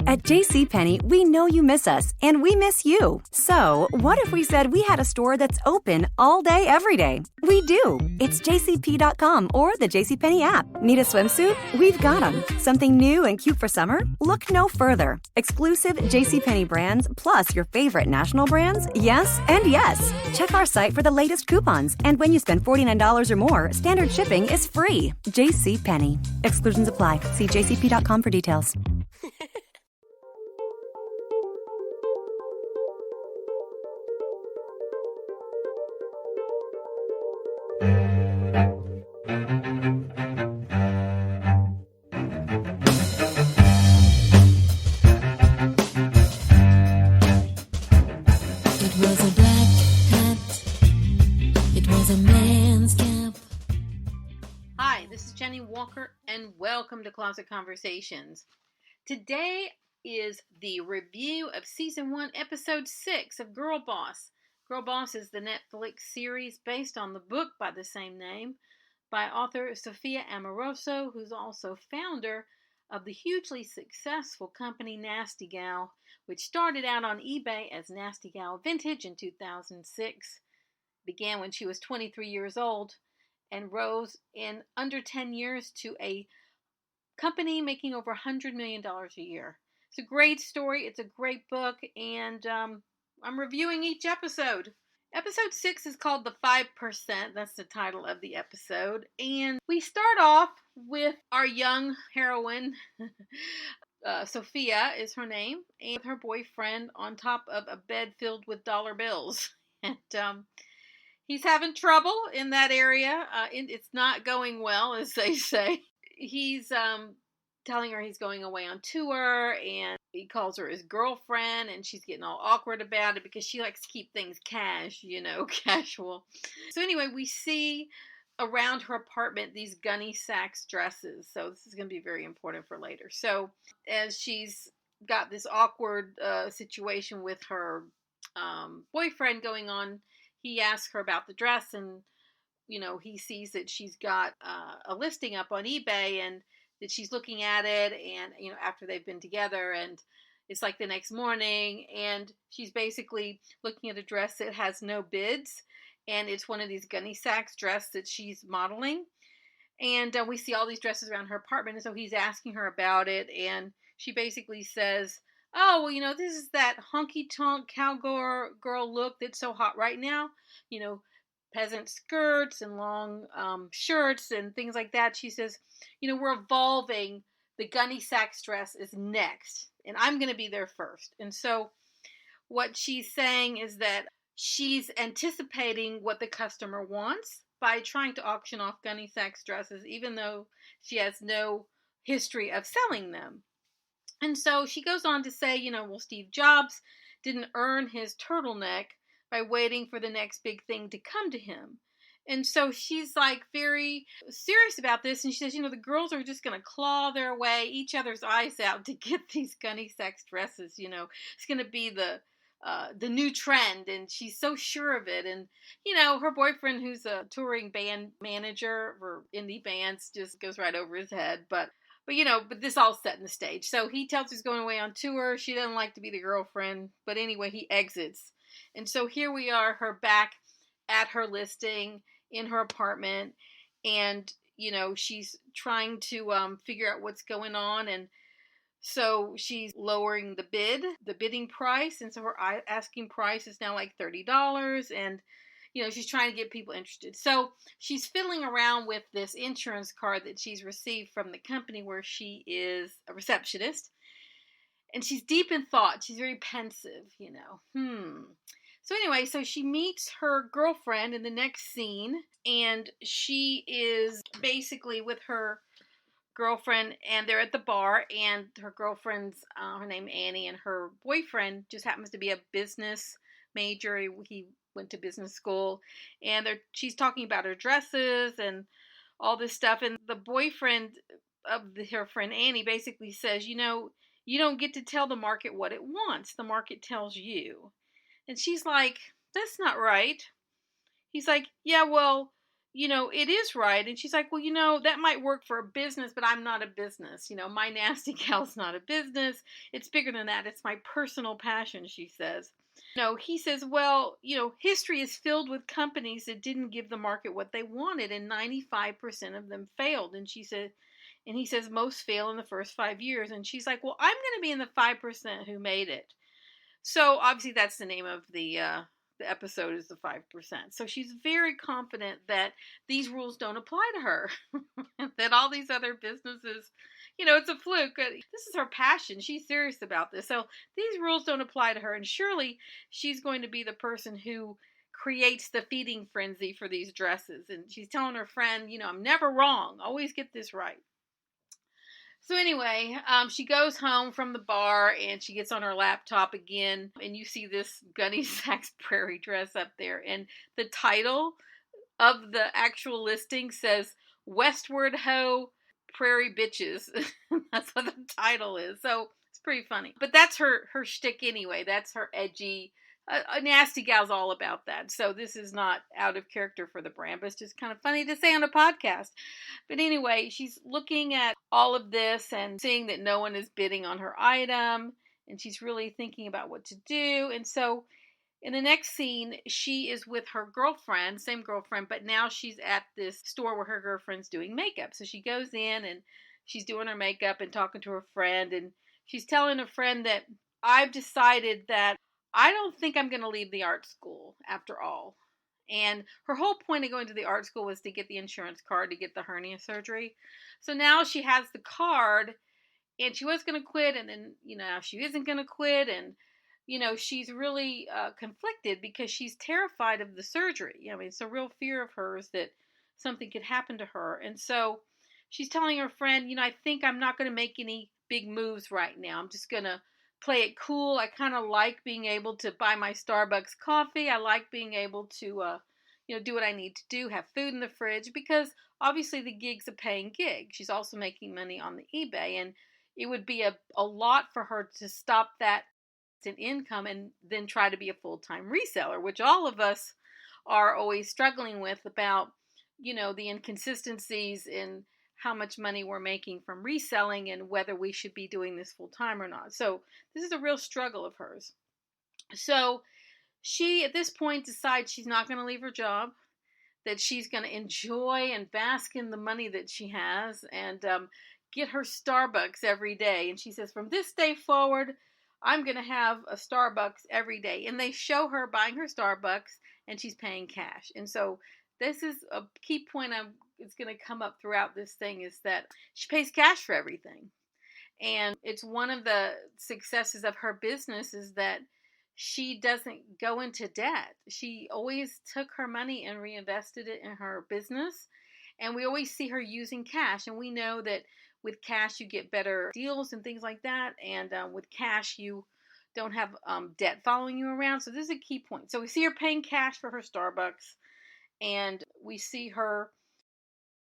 At JCPenney, we know you miss us, and we miss you. So, what if we said we had a store that's open all day, every day? We do. It's jcp.com or the JCPenney app. Need a swimsuit? We've got them. Something new and cute for summer? Look no further. Exclusive JCPenney brands, plus your favorite national brands? Yes and yes. Check our site for the latest coupons. And when you spend $49 or more, standard shipping is free. JCPenney. Exclusions apply. See jcp.com for details. Hi, this is Jennie Walker, and welcome to Closet Conversations. Today is the review of Season 1, Episode 6 of Girlboss. Girlboss is the Netflix series based on the book by the same name by author Sophia Amoruso, who's also founder of the hugely successful company Nasty Gal, which started out on eBay as Nasty Gal Vintage in 2006, began when she was 23 years old, and rose in under 10 years to a company making over $100 million a year. It's a great story. It's a great book, and I'm reviewing each episode. Episode 6 is called The 5%. That's the title of the episode. And we start off with our young heroine, Sophia is her name, and her boyfriend on top of a bed filled with dollar bills. And he's having trouble in that area. It's not going well, as they say. He's telling her he's going away on tour, and he calls her his girlfriend, and she's getting all awkward about it because she likes to keep things casual. So anyway, we see around her apartment these gunny sacks dresses. So this is going to be very important for later. So as she's got this awkward situation with her boyfriend going on, he asks her about the dress, and, he sees that she's got a listing up on eBay, and that she's looking at it, and, after they've been together, and it's like the next morning, and she's basically looking at a dress that has no bids, and it's one of these gunny sacks dress that she's modeling, and we see all these dresses around her apartment, and so he's asking her about it, and she basically says, oh, well, this is that honky-tonk cowgirl look that's so hot right now. Peasant skirts and long shirts and things like that. She says, we're evolving. The gunny sacks dress is next, and I'm going to be there first. And so what she's saying is that she's anticipating what the customer wants by trying to auction off gunny sacks dresses, even though she has no history of selling them. And so she goes on to say, well, Steve Jobs didn't earn his turtleneck by waiting for the next big thing to come to him. And so she's like very serious about this. And she says, the girls are just going to claw their way, each other's eyes out to get these gunny sacks dresses. It's going to be the new trend. And she's so sure of it. And, her boyfriend, who's a touring band manager for indie bands, just goes right over his head. But this all set in the stage. So he tells her he's going away on tour. She doesn't like to be the girlfriend. But anyway, he exits. And so here we are, her back at her listing in her apartment. And, she's trying to figure out what's going on. And so she's lowering the bidding price. And so her asking price is now like $30. And, she's trying to get people interested. So she's fiddling around with this insurance card that she's received from the company where she is a receptionist. And she's deep in thought. She's very pensive, So anyway, so she meets her girlfriend in the next scene. And she is basically with her girlfriend, and they're at the bar. And her girlfriend's, her name Annie, and her boyfriend just happens to be a business major. He went to business school. And she's talking about her dresses and all this stuff. And the boyfriend of her friend Annie basically says, you don't get to tell the market what it wants. The market tells you. And she's like, that's not right. He's like, yeah, well, it is right. And she's like, well, that might work for a business, but I'm not a business. My nasty gal's not a business. It's bigger than that. It's my personal passion, she says. He says, well, history is filled with companies that didn't give the market what they wanted, and 95% of them failed. And he says most fail in the first 5 years. And she's like, well, I'm going to be in the 5% who made it. So obviously that's the name of the episode, is the 5%. So she's very confident that these rules don't apply to her, that all these other businesses, it's a fluke. This is her passion. She's serious about this. So these rules don't apply to her. And surely she's going to be the person who creates the feeding frenzy for these dresses. And she's telling her friend, I'm never wrong. Always get this right. So anyway, she goes home from the bar and she gets on her laptop again, and you see this Gunny Sacks prairie dress up there, and the title of the actual listing says Westward Ho Prairie Bitches. That's what the title is. So it's pretty funny. But that's her shtick anyway. That's her edgy. A nasty gal's all about that. So this is not out of character for the brand, but it's just kind of funny to say on a podcast. But anyway, she's looking at all of this and seeing that no one is bidding on her item, and she's really thinking about what to do. And so in the next scene, she is with her girlfriend, same girlfriend, but now she's at this store where her girlfriend's doing makeup. So she goes in and she's doing her makeup and talking to her friend, and she's telling her friend that I've decided that I don't think I'm going to leave the art school after all. And her whole point of going to the art school was to get the insurance card to get the hernia surgery. So now she has the card, and she was going to quit, and then, now she isn't going to quit. And, she's really conflicted because she's terrified of the surgery. It's a real fear of hers that something could happen to her. And so she's telling her friend, I think I'm not going to make any big moves right now. I'm just going to play it cool. I kind of like being able to buy my Starbucks coffee. I like being able to, do what I need to do, have food in the fridge, because obviously the gig's a paying gig. She's also making money on the eBay, and it would be a lot for her to stop that income and then try to be a full-time reseller, which all of us are always struggling with about, the inconsistencies in how much money we're making from reselling and whether we should be doing this full time or not. So this is a real struggle of hers. So she, at this point, decides she's not going to leave her job, that she's going to enjoy and bask in the money that she has and get her Starbucks every day. And she says, from this day forward, I'm going to have a Starbucks every day. And they show her buying her Starbucks, and she's paying cash. And so this is a key point it's going to come up throughout this thing, is that she pays cash for everything. And it's one of the successes of her business is that she doesn't go into debt. She always took her money and reinvested it in her business. And we always see her using cash. And we know that with cash, you get better deals and things like that. And with cash, you don't have debt following you around. So this is a key point. So we see her paying cash for her Starbucks. And we see her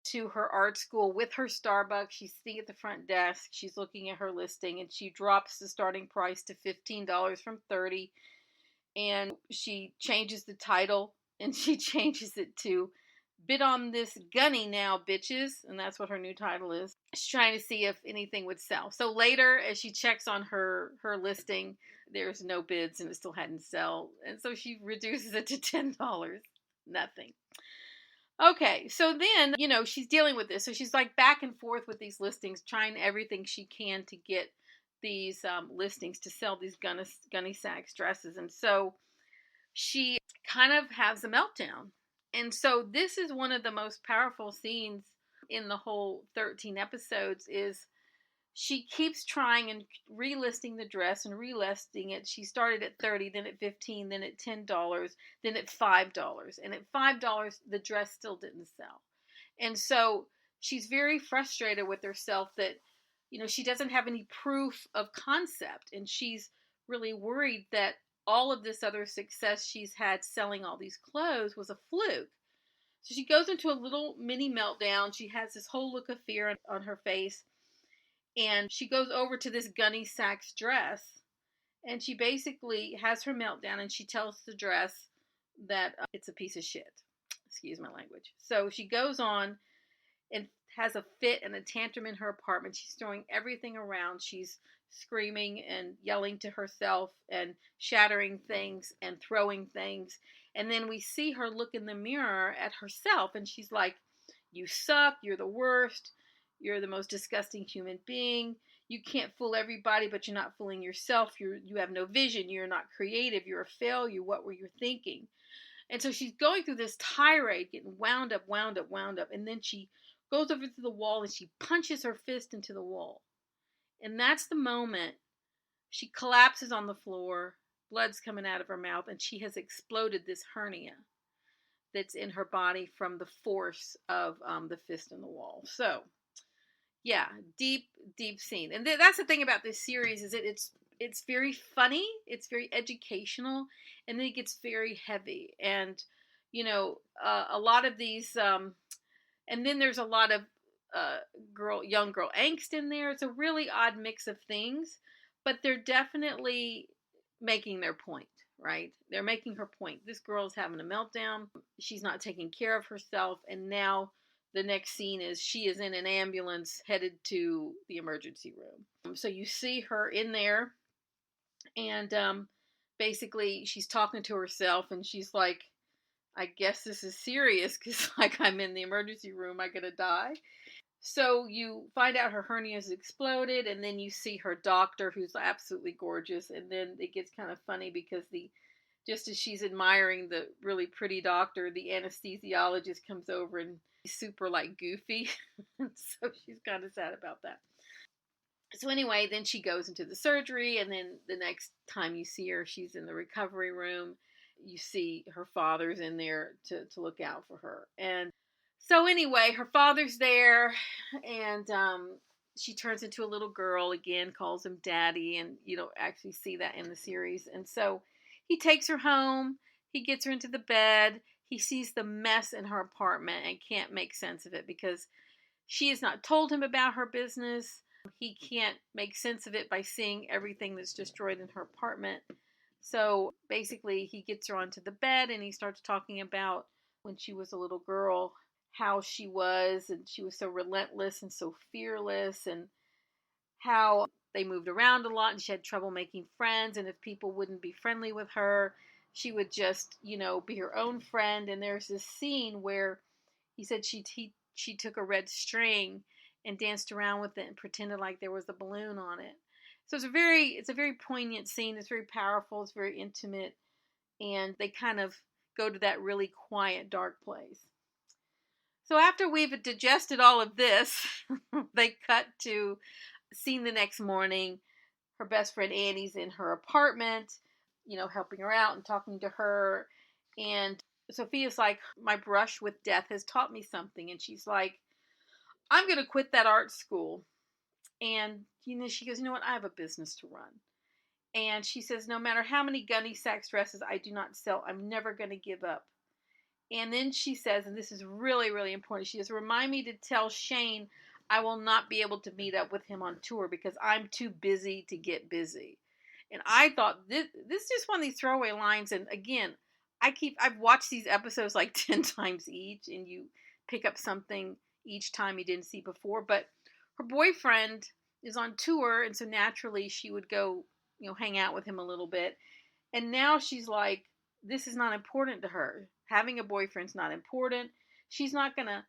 to her art school with her Starbucks. She's sitting at the front desk. She's looking at her listing, and she drops the starting price to $15 from $30. And she changes the title, and she changes it to Bid on This Gunny Now, Bitches. And that's what her new title is. She's trying to see if anything would sell. So later, as she checks on her listing, there's no bids and it still hadn't sell. And so she reduces it to $10. Nothing. Okay, so then, she's dealing with this. So she's like back and forth with these listings, trying everything she can to get these listings to sell these Gunny Sacks dresses. And so she kind of has a meltdown. And so this is one of the most powerful scenes in the whole 13 episodes is she keeps trying and relisting the dress and relisting it. She started at $30, then at $15, then at $10, then at $5. And at $5, the dress still didn't sell. And so she's very frustrated with herself that, she doesn't have any proof of concept. And she's really worried that all of this other success she's had selling all these clothes was a fluke. So she goes into a little mini meltdown. She has this whole look of fear on her face. And she goes over to this Gunny Sacks dress, and she basically has her meltdown, and she tells the dress that it's a piece of shit. Excuse my language. So she goes on and has a fit and a tantrum in her apartment. She's throwing everything around. She's screaming and yelling to herself and shattering things and throwing things. And then we see her look in the mirror at herself, and she's like, "You suck. You're the worst. You're the most disgusting human being. You can't fool everybody, but you're not fooling yourself. You have no vision. You're not creative. You're a failure. What were you thinking?" And so she's going through this tirade, getting wound up, wound up, wound up. And then she goes over to the wall and she punches her fist into the wall. And that's the moment she collapses on the floor, blood's coming out of her mouth, and she has exploded this hernia that's in her body from the force of the fist in the wall. So, yeah, deep, deep scene. And that's the thing about this series, is that it's very funny, it's very educational, and then it gets very heavy. And a lot of these, and then there's a lot of young girl angst in there. It's a really odd mix of things, but they're definitely making their point, right? They're making her point. This girl's having a meltdown. She's not taking care of herself, and now the next scene is she is in an ambulance headed to the emergency room. So you see her in there, and basically she's talking to herself, and she's like, "I guess this is serious, because like I'm in the emergency room, I'm gonna die." So you find out her hernia has exploded, and then you see her doctor, who's absolutely gorgeous. And then it gets kind of funny because just as she's admiring the really pretty doctor, the anesthesiologist comes over and he's super like goofy. So she's kind of sad about that. So anyway, then she goes into the surgery, and then the next time you see her, she's in the recovery room. You see her father's in there to look out for her. And so anyway, her father's there, and she turns into a little girl again, calls him daddy, and you don't actually see that in the series. And so he takes her home, he gets her into the bed, he sees the mess in her apartment and can't make sense of it because she has not told him about her business. He can't make sense of it by seeing everything that's destroyed in her apartment. So basically, he gets her onto the bed and he starts talking about when she was a little girl, how she was, and she was so relentless and so fearless, and how they moved around a lot and she had trouble making friends. And if people wouldn't be friendly with her, she would just, be her own friend. And there's this scene where he said she took a red string and danced around with it and pretended like there was a balloon on it. So it's a very poignant scene. It's very powerful. It's very intimate. And they kind of go to that really quiet, dark place. So after we've digested all of this, they cut to scene the next morning. Her best friend Annie's in her apartment, helping her out and talking to her. And Sophia's like, "My brush with death has taught me something." And she's like, "I'm going to quit that art school." And, she goes, "You know what? I have a business to run." And she says, "No matter how many gunny sack dresses I do not sell, I'm never going to give up." And then she says, and this is really, really important, she says, "Remind me to tell Shane I will not be able to meet up with him on tour because I'm too busy to get busy." And I thought this is just one of these throwaway lines. And again, I've watched these episodes like 10 times each, and you pick up something each time you didn't see before. But her boyfriend is on tour, and so naturally she would go, hang out with him a little bit. And now she's like, this is not important to her. Having a boyfriend's not important. She's not going to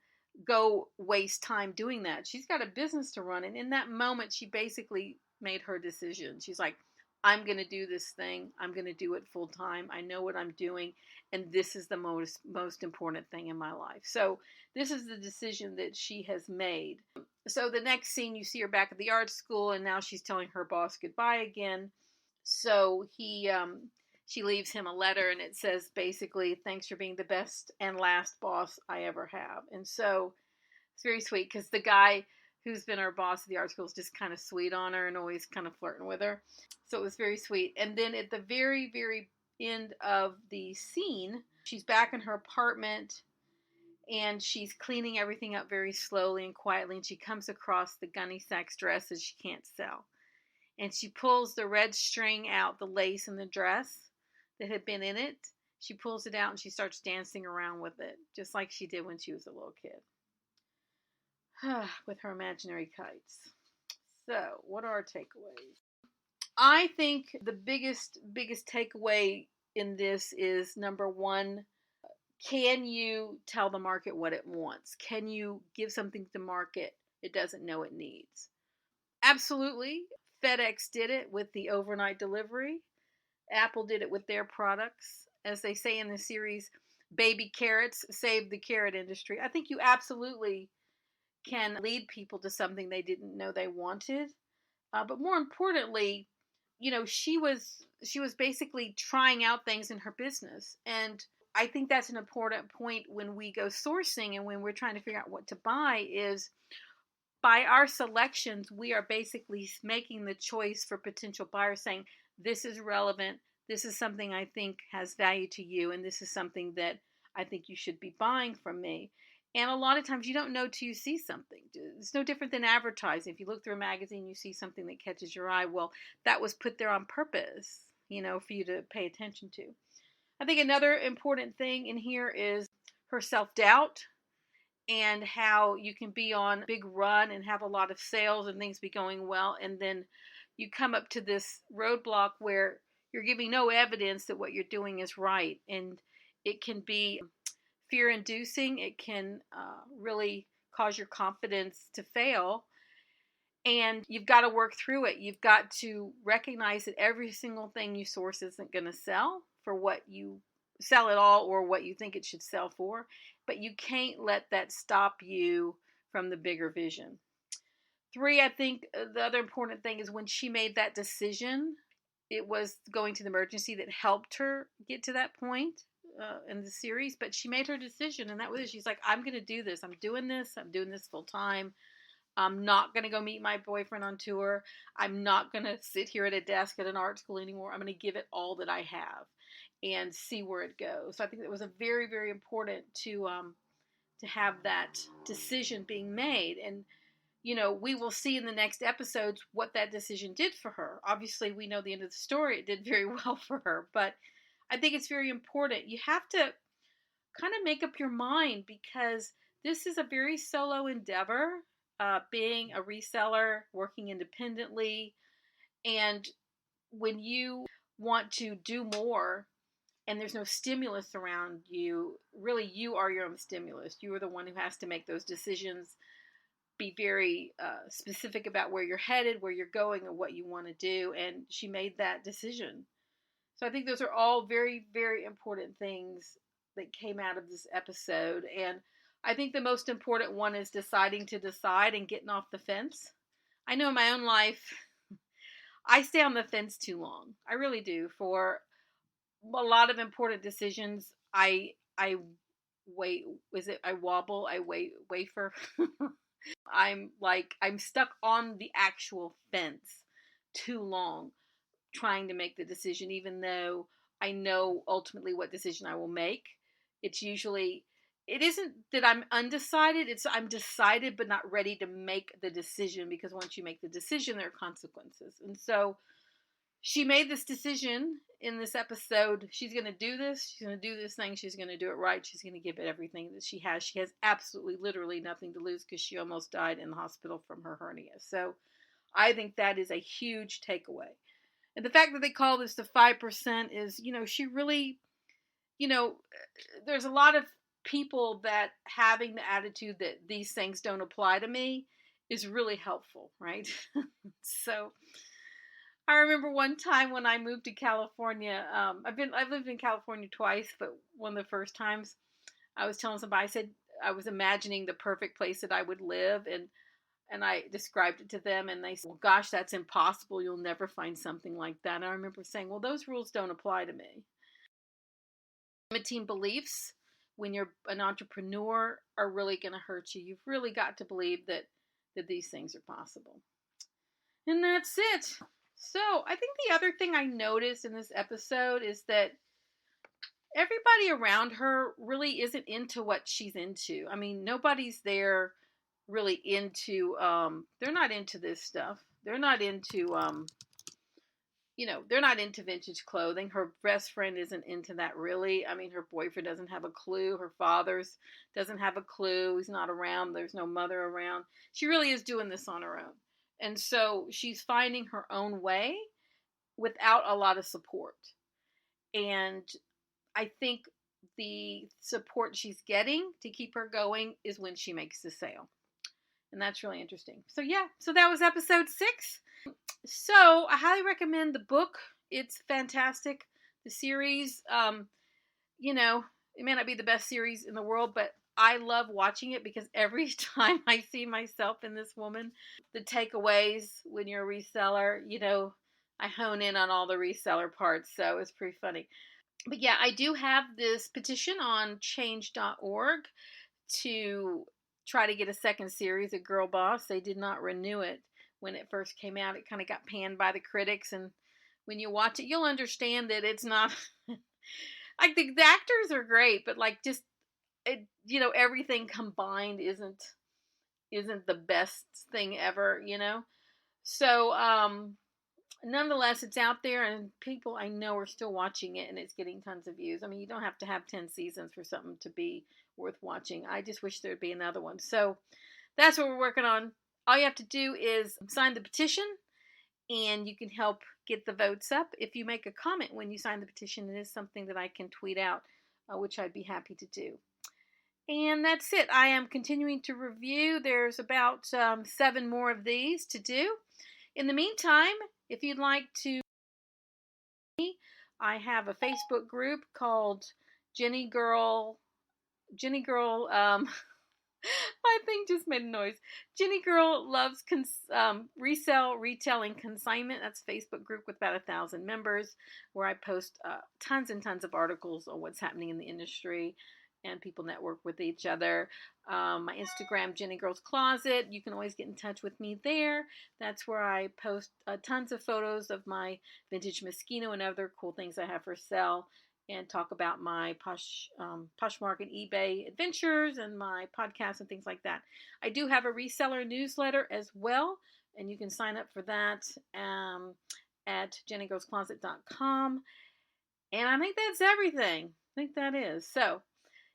go waste time doing that. She's got a business to run. And in that moment, she basically made her decision. She's like, I'm going to do this thing. I'm going to do it full time. I know what I'm doing. And this is the most important thing in my life. So this is the decision that she has made. So the next scene, you see her back at the art school, and now she's telling her boss goodbye again. So she leaves him a letter, and it says basically, "Thanks for being the best and last boss I ever have." And so it's very sweet because the guy who's been her boss at the art school is just kind of sweet on her and always kind of flirting with her. So it was very sweet. And then at the very, very end of the scene, she's back in her apartment and she's cleaning everything up very slowly and quietly. And she comes across the gunny sacks dresses she can't sell. And she pulls the red string out, the lace in the dress that had been in it. she pulls it out and she starts dancing around with it, just like she did when she was a little kid. With her imaginary kites. So, what are our takeaways? I think the biggest takeaway in this is, number one, can you tell the market what it wants? Can you give something to the market it doesn't know it needs? Absolutely. FedEx did it with the overnight delivery. Apple did it with their products. As they say in the series, baby carrots saved the carrot industry. I think you absolutely can lead people to something they didn't know they wanted. But more importantly, she was basically trying out things in her business. And I think that's an important point when we go sourcing and when we're trying to figure out what to buy, is by our selections, we are basically making the choice for potential buyers, saying, this is relevant, this is something I think has value to you, and this is something that I think you should be buying from me. And a lot of times you don't know till you see something. It's no different than advertising. If you look through a magazine, you see something that catches your eye. Well, that was put there on purpose, for you to pay attention to. I think another important thing in here is her self-doubt, and how you can be on a big run and have a lot of sales and things be going well, and then you come up to this roadblock where you're giving no evidence that what you're doing is right. And it can be fear-inducing. It can really cause your confidence to fail. And you've got to work through it. You've got to recognize that every single thing you source isn't going to sell for what you sell at all, or what you think it should sell for. But you can't let that stop you from the bigger vision. 3, I think the other important thing is when she made that decision, it was going to the emergency that helped her get to that point in the series. But she made her decision, and that was it. She's like, I'm going to do this. I'm doing this full time. I'm not going to go meet my boyfriend on tour. I'm not going to sit here at a desk at an art school anymore. I'm going to give it all that I have and see where it goes. So I think it was a very, very important to have that decision being made. And, we will see in the next episodes what that decision did for her. Obviously, we know the end of the story. It did very well for her. But I think it's very important. You have to kind of make up your mind, because this is a very solo endeavor. Being a reseller, working independently, and when you want to do more and there's no stimulus around you, really you are your own stimulus. You are the one who has to make those decisions, be very specific about where you're headed, where you're going, and what you want to do. And she made that decision. So I think those are all very, very important things that came out of this episode. And I think the most important one is deciding to decide and getting off the fence. I know in my own life, I stay on the fence too long. I really do. For a lot of important decisions, I wait. I wobble? I wafer. I'm stuck on the actual fence too long, trying to make the decision, even though I know ultimately what decision I will make. It isn't that I'm undecided, it's I'm decided but not ready to make the decision, because once you make the decision, there are consequences. And so she made this decision in this episode. She's going to do this. She's going to do this thing. She's going to do it right. She's going to give it everything that she has. She has absolutely, literally nothing to lose, because she almost died in the hospital from her hernia. So I think that is a huge takeaway. And the fact that they call this the 5% is, she really, there's a lot of people that having the attitude that these things don't apply to me is really helpful, right? So I remember one time when I moved to California. I've lived in California twice, but one of the first times I was telling somebody, I said I was imagining the perfect place that I would live, and I described it to them, and they said, well, gosh, that's impossible. You'll never find something like that. And I remember saying, well, those rules don't apply to me. Limiting beliefs when you're an entrepreneur are really going to hurt you. You've really got to believe that these things are possible. And that's it. So I think the other thing I noticed in this episode is that everybody around her really isn't into what she's into. I mean, nobody's there really into, they're not into this stuff. They're not into they're not into vintage clothing. Her best friend isn't into that really. I mean, her boyfriend doesn't have a clue. Her father's doesn't have a clue. He's not around. There's no mother around. She really is doing this on her own. And so she's finding her own way without a lot of support. And I think the support she's getting to keep her going is when she makes the sale. And that's really interesting. So that was episode 6. So I highly recommend the book. It's fantastic. The series, it may not be the best series in the world, but I love watching it because every time I see myself in this woman, the takeaways when you're a reseller, I hone in on all the reseller parts. So it's pretty funny. But yeah, I do have this petition on change.org to try to get a second series of Girlboss. They did not renew it when it first came out. It kind of got panned by the critics, and when you watch it, you'll understand that it's not like the actors are great, but like just it, everything combined isn't the best thing ever, So nonetheless, it's out there, and people I know are still watching it, and it's getting tons of views. I mean, you don't have to have 10 seasons for something to be worth watching. I just wish there'd be another one. So that's what we're working on. All you have to do is sign the petition, and you can help get the votes up. If you make a comment when you sign the petition, it is something that I can tweet out, which I'd be happy to do. And that's it. I am continuing to review. There's about 7 more of these to do. In the meantime, if you'd like to, I have a Facebook group called JennieGirl. My thing just made a noise. JennieGirl loves Resale, Retailing, Consignment. That's a Facebook group with about 1,000 members where I post tons and tons of articles on what's happening in the industry, and people network with each other. My Instagram, JennieGirl's Closet. You can always get in touch with me there. That's where I post tons of photos of my vintage Moschino and other cool things I have for sale, and talk about my Poshmark and eBay adventures and my podcast and things like that. I do have a reseller newsletter as well, and you can sign up for that at JennieGirlsCloset.com. And I think that's everything. I think that is. So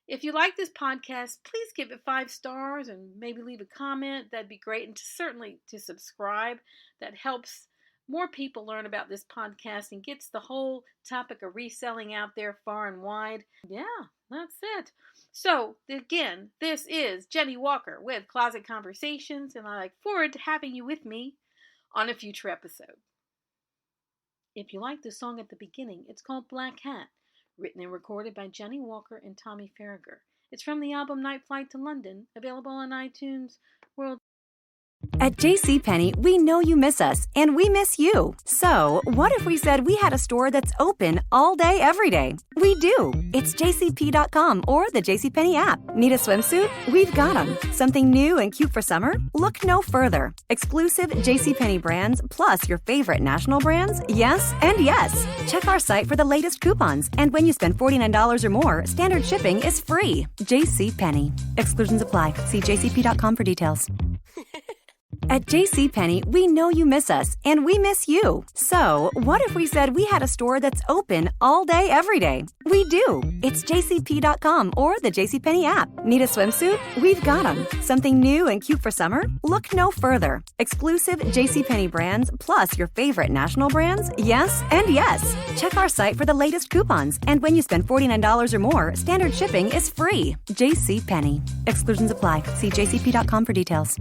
if you like this podcast, please give it 5 stars and maybe leave a comment. That'd be great. And certainly to subscribe. That helps more people learn about this podcast and gets the whole topic of reselling out there far and wide. Yeah, that's it. So, again, this is Jennie Walker with Closet Conversations, and I look forward to having you with me on a future episode. If you like the song at the beginning, it's called Black Hat, written and recorded by Jennie Walker and Tommy Farragher. It's from the album Night Flight to London, available on iTunes World. At JCPenney, we know you miss us, and we miss you. So, what if we said we had a store that's open all day, every day? We do. It's jcp.com or the JCPenney app. Need a swimsuit? We've got them. Something new and cute for summer? Look no further. Exclusive JCPenney brands, plus your favorite national brands? Yes and yes. Check our site for the latest coupons, and when you spend $49 or more, standard shipping is free. JCPenney. Exclusions apply. See jcp.com for details. At JCPenney, we know you miss us, and we miss you. So, what if we said we had a store that's open all day, every day? We do. It's jcp.com or the JCPenney app. Need a swimsuit? We've got them. Something new and cute for summer? Look no further. Exclusive JCPenney brands, plus your favorite national brands? Yes and yes. Check our site for the latest coupons, and when you spend $49 or more, standard shipping is free. JCPenney. Exclusions apply. See jcp.com for details.